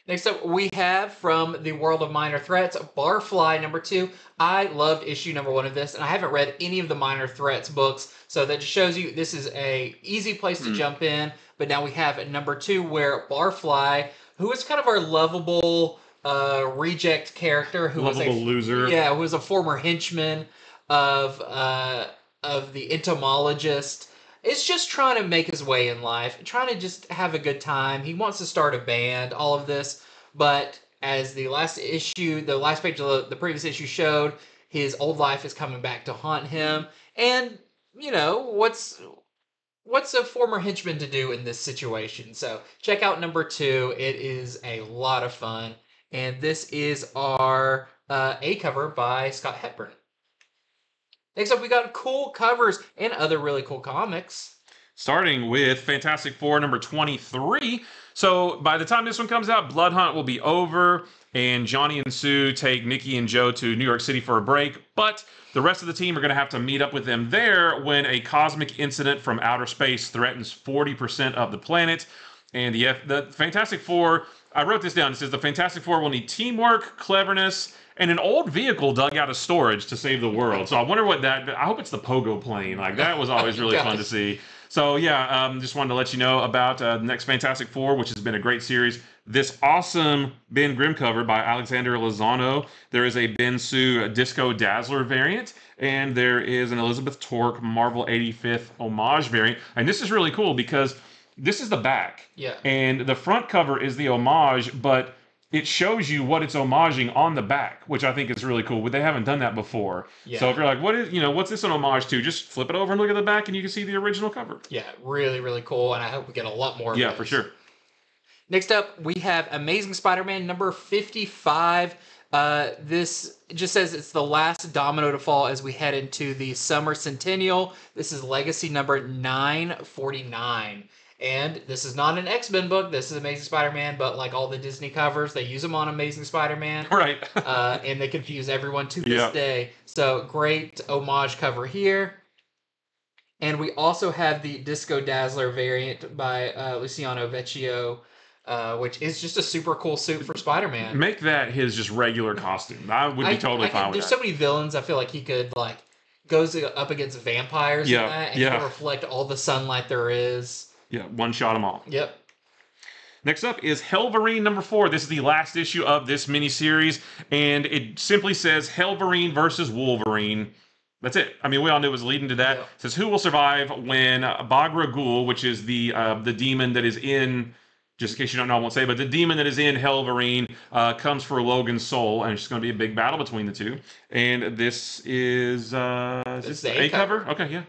Next up, we have from the World of Minor Threats, Barfly #2. I loved issue #1 of this, and I haven't read any of the Minor Threats books, so that just shows you this is a easy place to jump in. But now we have #2 where Barfly, who is kind of our lovable reject character, who was a loser, who was a former henchman of the entomologist, is just trying to make his way in life, trying to just have a good time. He wants to start a band, all of this. But as the last page of the previous issue showed, his old life is coming back to haunt him. And, what's a former henchman to do in this situation? So check out number 2. It is a lot of fun. And this is our A cover by Scott Hepburn. Next up, we got cool covers and other really cool comics. Starting with Fantastic Four number 23. So by the time this one comes out, Blood Hunt will be over, and Johnny and Sue take Nikki and Joe to New York City for a break. But the rest of the team are going to have to meet up with them there when a cosmic incident from outer space threatens 40% of the planet. And the Fantastic Four, I wrote this down. It says the Fantastic Four will need teamwork, cleverness, and an old vehicle dug out of storage to save the world. So I wonder what I hope it's the Pogo plane. Like, that was always really fun to see. So yeah, just wanted to let you know about the next Fantastic Four, which has been a great series. This awesome Ben Grimm cover by Alexander Lozano. There is a Ben Sue Disco Dazzler variant, and there is an Elizabeth Torque Marvel 85th homage variant. And this is really cool because this is the back. Yeah. And the front cover is the homage, but it shows you what it's homaging on the back, which I think is really cool. But they haven't done that before. Yeah. So if you're like, what's this an homage to? Just flip it over and look at the back and you can see the original cover. Yeah, really, really cool. And I hope we get a lot more of Yeah, those. for sure. Next up, we have Amazing Spider-Man number 55. This just says it's the last domino to fall as we head into the summer centennial. This is Legacy number 949. And this is not an X-Men book. This is Amazing Spider-Man, but like all the Disney covers, they use them on Amazing Spider-Man. Right. And they confuse everyone to this day. So great homage cover here. And we also have the Disco Dazzler variant by Luciano Vecchio, which is just a super cool suit for Spider-Man. Make that his just regular costume. I would be totally fine with that. There's so many villains I feel like he could, goes up against vampires and he can reflect all the sunlight there is. Yeah, one shot them all. Yep. Next up is Hellverine number 4. This is the last issue of this miniseries, and it simply says Hellverine versus Wolverine. That's it. I mean, we all knew it was leading to that. It says, who will survive when Bagra Ghul, which is the demon that is in, just in case you don't know, I won't say, but the demon that is in Hellverine comes for Logan's soul, and it's just going to be a big battle between the two. And this is this the A cover? Okay, yeah.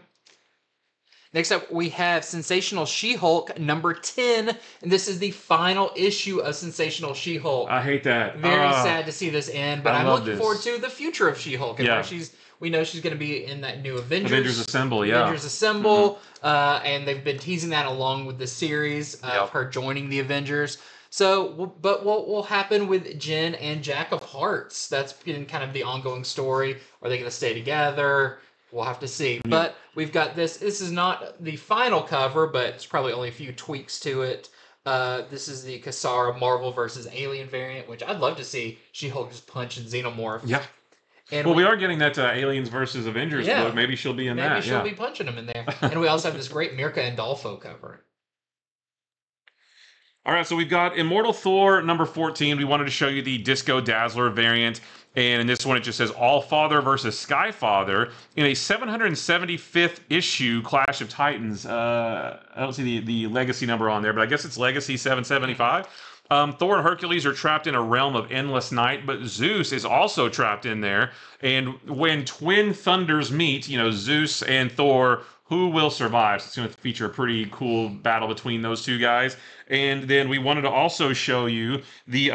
Next up, we have Sensational She-Hulk number 10, and this is the final issue of Sensational She-Hulk. I hate that. Very sad to see this end, but I'm looking forward to the future of She-Hulk. And we know she's going to be in that new Avengers Assemble, Avengers Assemble, and they've been teasing that along with the series of her joining the Avengers. So, but what will happen with Jen and Jack of Hearts? That's been kind of the ongoing story. Are they going to stay together? We'll have to see. But we've got this. This is not the final cover, but it's probably only a few tweaks to it. This is the Cassara Marvel versus Alien variant, which I'd love to see She-Hulk just punch and xenomorph. Yeah. And we are getting that Aliens versus Avengers book. Maybe she'll be in that. Maybe she'll be punching them in there. And we also have this great Mirka and Dolfo cover. All right, so we've got Immortal Thor number 14. We wanted to show you the Disco Dazzler variant. And in this one, it just says All-Father versus Skyfather in a 775th issue Clash of Titans. I don't see the legacy number on there, but I guess it's Legacy 775. Thor and Hercules are trapped in a realm of endless night, but Zeus is also trapped in there. And when twin thunders meet, Zeus and Thor, who will survive? So it's going to feature a pretty cool battle between those two guys. And then we wanted to also show you the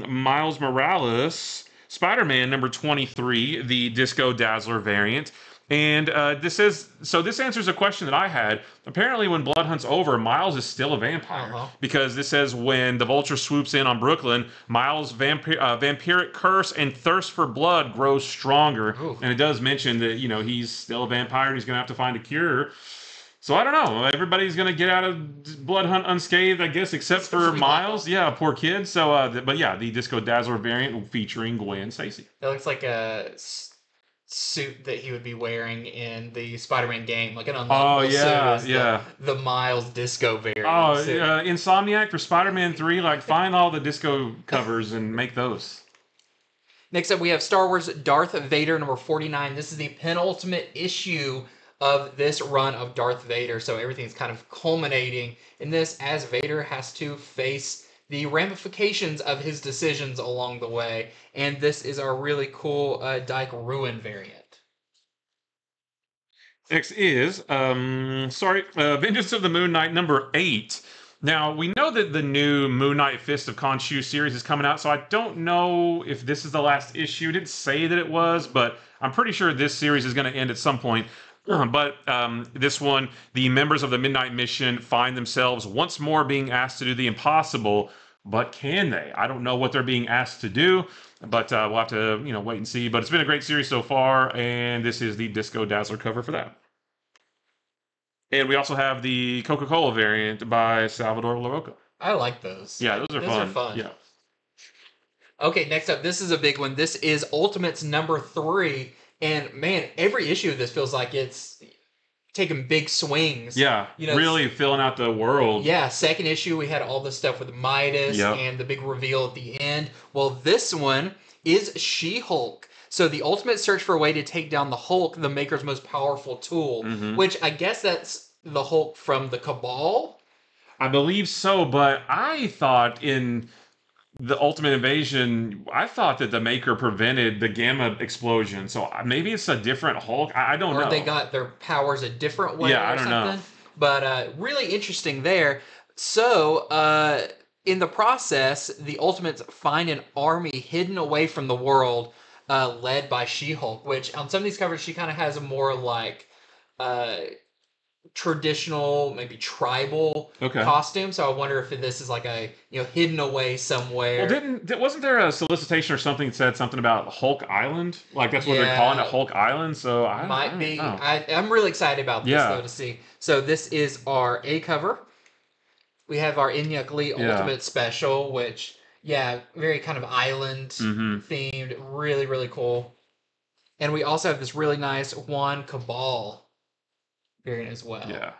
Miles Morales Spider-Man number 23, the Disco Dazzler variant. And this answers a question that I had. Apparently, when Blood Hunt's over, Miles is still a vampire. Because this says when the Vulture swoops in on Brooklyn, Miles' vampiric curse and thirst for blood grows stronger. Ooh. And it does mention that, he's still a vampire and he's going to have to find a cure. So I don't know. Everybody's going to get out of Blood Hunt unscathed, I guess, except for Miles. Yeah, poor kid. So, the Disco Dazzler variant featuring Gwen Stacy. That looks like a suit that he would be wearing in the Spider-Man game, like an unlockable suit. The Miles Disco variant. Suit. Insomniac for Spider-Man 3, find all the disco covers and make those. Next up, we have Star Wars Darth Vader number 49. This is the penultimate issue of this run of Darth Vader. So everything's kind of culminating in this as Vader has to face the ramifications of his decisions along the way. And this is our really cool Dyke Ruin variant. Next is, Vengeance of the Moon Knight number 8. Now, we know that the new Moon Knight Fist of Khonshu series is coming out, so I don't know if this is the last issue. It didn't say that it was, but I'm pretty sure this series is going to end at some point. But this one, the members of the Midnight Mission find themselves once more being asked to do the impossible, but can they? I don't know what they're being asked to do, but we'll have to wait and see. But it's been a great series so far, and this is the Disco Dazzler cover for that. And we also have the Coca-Cola variant by Salvador Larroca. I like those. Yeah, those are fun. Yeah. Okay, next up, this is a big one. This is Ultimates number 3. And man, every issue of this feels like it's taking big swings. Yeah, really filling out the world. Yeah, second issue, we had all this stuff with Midas and the big reveal at the end. Well, this one is She-Hulk. So the ultimate search for a way to take down the Hulk, the Maker's most powerful tool, which I guess that's the Hulk from the Cabal? I believe so, but I thought in the Ultimate Invasion, I thought that the Maker prevented the Gamma explosion. So maybe it's a different Hulk. I don't know. Or they got their powers a different way I or don't something. know. But really interesting there. So in the process, the Ultimates find an army hidden away from the world led by She-Hulk, which on some of these covers, she kind of has a more like traditional, maybe tribal costume. So I wonder if this is like a hidden away somewhere. Well, wasn't there a solicitation or something that said something about Hulk Island? Like that's what they're calling it, Hulk Island. So I'm really excited about this though to see. So this is our A cover. We have our Inyuk Lee Ultimate Special, which very kind of island themed, really really cool. And we also have this really nice Juan Cabal variant as well. Yeah.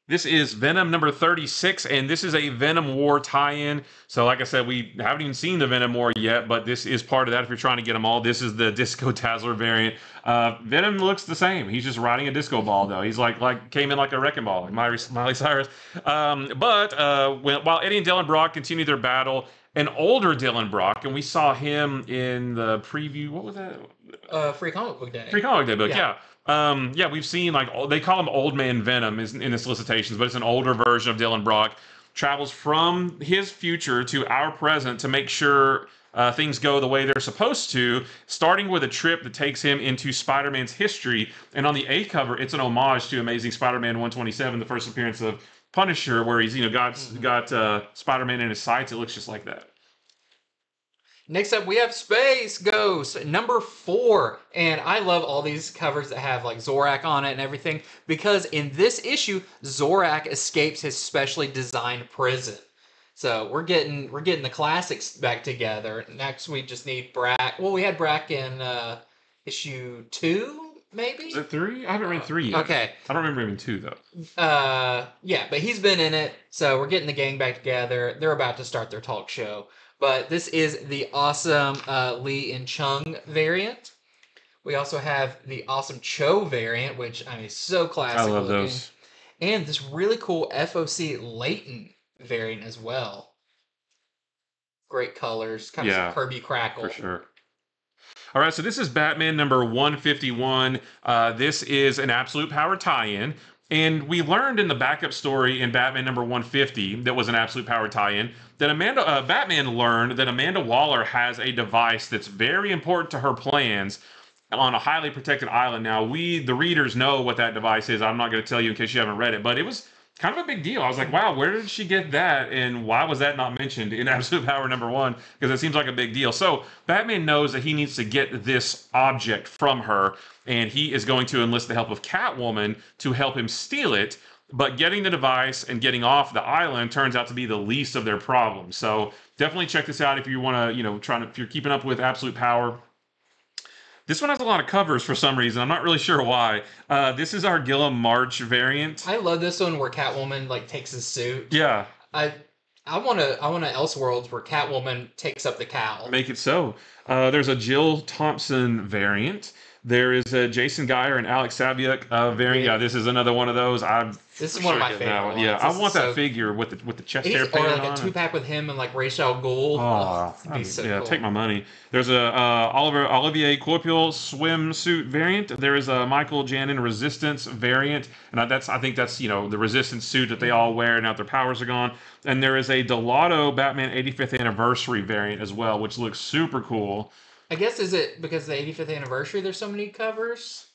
This is Venom number 36, and this is a Venom War tie-in. So like I said, we haven't even seen the Venom War yet, but this is part of that if you're trying to get them all. This is the Disco Dazzler variant. Venom looks the same. He's just riding a disco ball, though. He's like came in like a wrecking ball, like Miley Cyrus. While Eddie and Dylan Brock continue their battle, an older Dylan Brock, and we saw him in the preview. What was that? Free Comic Book Day. Free Comic Book Day book, yeah. We've seen they call him Old Man Venom in the solicitations, but it's an older version of Dylan Brock. Travels from his future to our present to make sure things go the way they're supposed to, starting with a trip that takes him into Spider-Man's history. And on the A cover, it's an homage to Amazing Spider-Man 127, the first appearance of Punisher, where he's got Spider-Man in his sights. It looks just like that. Next up, we have Space Ghost, number 4. And I love all these covers that have like Zorak on it and everything, because in this issue, Zorak escapes his specially designed prison. So we're getting the classics back together. Next, we just need Brack. Well, we had Brack in issue 2, maybe? Is it 3? I haven't read 3 yet. Okay. I don't remember even 2, though. But he's been in it. So we're getting the gang back together. They're about to start their talk show. But this is the awesome Lee and Chung variant. We also have the awesome Cho variant, which is so classic. I love looking. those. And this really cool FOC Leighton variant as well. Great colors, kind of some Kirby Crackle. For sure. All right, so this is Batman number 151. This is an Absolute Power tie-in. And we learned in the backup story in Batman number 150, that was an Absolute Power tie-in, that Batman learned that Amanda Waller has a device that's very important to her plans on a highly protected island. Now, we, the readers, know what that device is. I'm not going to tell you in case you haven't read it, but it was kind of a big deal. I was like, wow, where did she get that? And why was that not mentioned in Absolute Power number 1? Because it seems like a big deal. So Batman knows that he needs to get this object from her, and he is going to enlist the help of Catwoman to help him steal it. But getting the device and getting off the island turns out to be the least of their problems. So definitely check this out if you want to, if you're keeping up with Absolute Power. This one has a lot of covers for some reason. I'm not really sure why. This is our Gilliam March variant. I love this one where Catwoman takes his suit. Yeah. I want a Elseworlds where Catwoman takes up the cowl. Make it so. There's a Jill Thompson variant. There is a Jason Geyer and Alex Saviuk variant. Yeah, this is another one of those. This is one of my favorite ones. Yeah, I want that figure with the chest hair paint on. Or like a 2-pack with him and like Ra's al Ghul. Oh, that'd be so cool. Take my money. There's a Olivier Coipel swimsuit variant. There is a Michael Janin Resistance variant, and I think that's the Resistance suit that they all wear now that their powers are gone. And there is a Delato Batman 85th Anniversary variant as well, which looks super cool. I guess is it because the 85th anniversary? There's so many covers.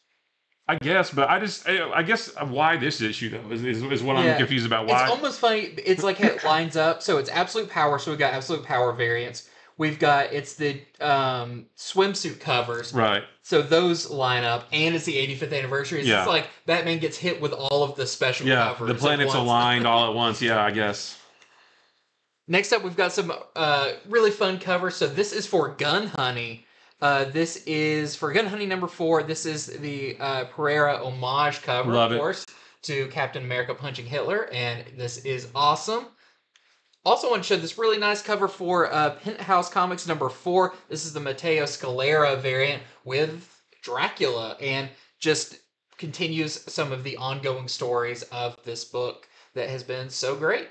I guess, but I guess why this issue though is what I'm confused about. Why? It's almost funny. It's like it lines up. So it's Absolute Power. So we've got Absolute Power variants. We've got the swimsuit covers. Right. So those line up, and it's the 85th anniversary. It's just like Batman gets hit with all of the special covers. The planets aligned all at once. Yeah, I guess. Next up, we've got some really fun covers. So this is for Gun Honey. This is for Gun Honey number 4. This is the Pereira homage cover, of course, to Captain America punching Hitler, and this is awesome. Also want to show this really nice cover for Penthouse Comics number 4. This is the Matteo Scalera variant with Dracula, and just continues some of the ongoing stories of this book that has been so great.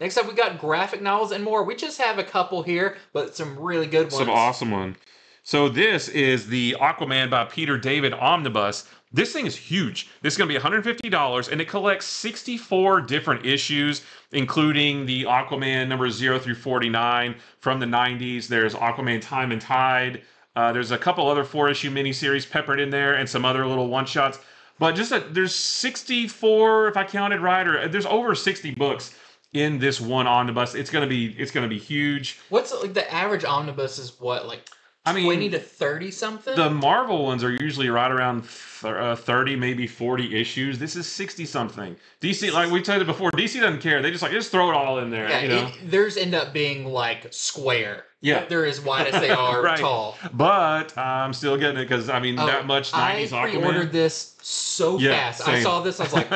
Next up, we got graphic novels and more. We just have a couple here, but some really good ones. Some awesome ones. So this is the Aquaman by Peter David Omnibus. This thing is huge. This is going to be $150, and it collects 64 different issues, including the Aquaman numbers 0 through 49 from the 90s. There's Aquaman Time and Tide. There's a couple other 4-issue miniseries peppered in there, and some other little one-shots. But there's 64, if I counted right, or there's over 60 books in this one omnibus. It's gonna be huge. What's the average omnibus is what, like 20 to 30 something? The Marvel ones are usually right around 30, maybe 40 issues. This is 60 something. DC, like we said it before, DC doesn't care. They just throw it all in there. Yeah, theirs end up being like square. Yeah, they're as wide as they are right. Tall. But I'm still getting it because that much 90s Aquaman. I pre-ordered this so fast. Same. I saw this. I was like,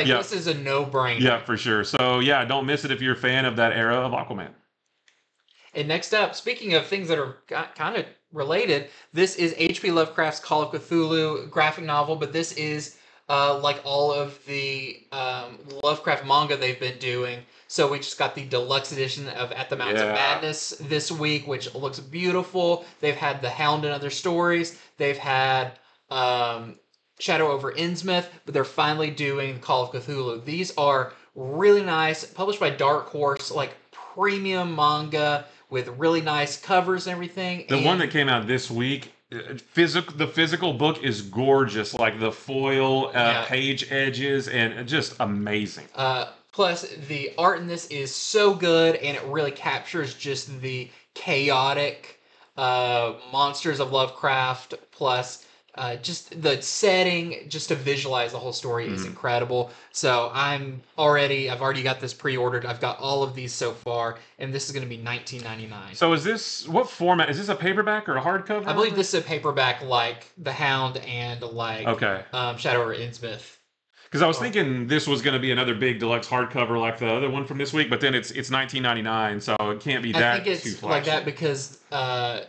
this is a no-brainer. Yeah, for sure. So don't miss it if you're a fan of that era of Aquaman. And next up, speaking of things that are kind of related, this is H.P. Lovecraft's Call of Cthulhu graphic novel, but this is like all of the Lovecraft manga they've been doing. So we just got the deluxe edition of At the Mountains of Madness this week, which looks beautiful. They've had The Hound and Other Stories. They've had Shadow over Innsmouth, but they're finally doing Call of Cthulhu. These are really nice, published by Dark Horse, like premium manga with really nice covers and everything. The one that came out this week, the physical book is gorgeous, like the foil page edges, and just amazing. Plus, the art in this is so good, and it really captures just the chaotic monsters of Lovecraft, plus just the setting, just to visualize the whole story is incredible. So I've already got this pre-ordered. I've got all of these so far, and this is going to be $19.99. So what format? Is this a paperback or a hardcover? I believe this is a paperback, like The Hound and like Shadow over Innsmouth. Because I was thinking this was going to be another big deluxe hardcover like the other one from this week, but then it's $19.99, so it can't be that too flashy. I think it's like that because At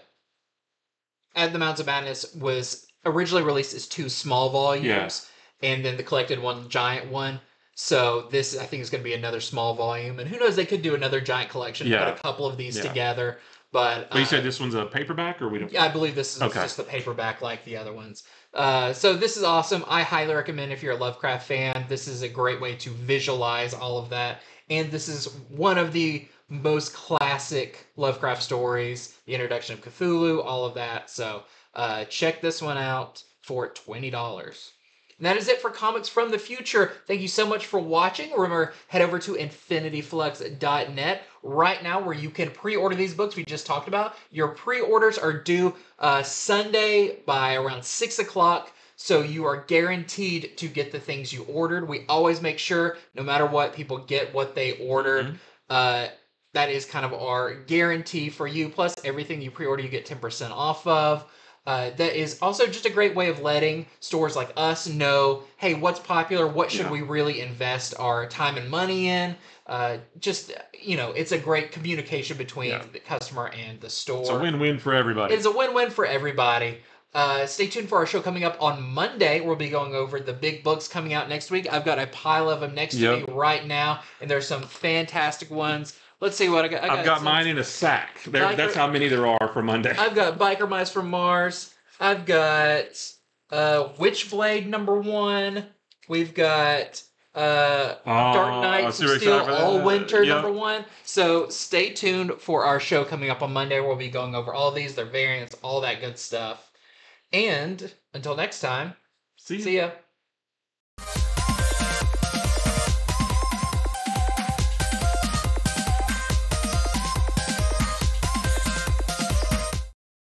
the Mountains of Madness was originally released as 2 small volumes, and then the collected one, giant one. So this, I think, is going to be another small volume, and who knows, they could do another giant collection, put a couple of these together. But you said this one's a paperback, or we don't? Yeah, I believe this is just the paperback like the other ones. So this is awesome. I highly recommend if you're a Lovecraft fan. This is a great way to visualize all of that. And this is one of the most classic Lovecraft stories, the introduction of Cthulhu, all of that. So check this one out for $20. And that is it for Comics from the Future. Thank you so much for watching. Remember, head over to infinityflux.net right now where you can pre-order these books we just talked about. Your pre-orders are due Sunday by around 6 o'clock, so you are guaranteed to get the things you ordered. We always make sure, no matter what, people get what they ordered. That is kind of our guarantee for you. Plus, everything you pre-order, you get 10% off of. That is also just a great way of letting stores like us know, hey, what's popular? What should we really invest our time and money in? It's a great communication between the customer and the store. It's a win-win for everybody. It's a win-win for everybody. Stay tuned for our show coming up on Monday. We'll be going over the big books coming out next week. I've got a pile of them next to me right now, and there's some fantastic ones. Let's see what I got. I've got mine in a sack. That's how many there are for Monday. I've got Biker Mice from Mars. I've got Witchblade #1. We've got Dark Knights of Steel All Winter #1. So stay tuned for our show coming up on Monday. We'll be going over all these, their variants, all that good stuff. And until next time, see ya.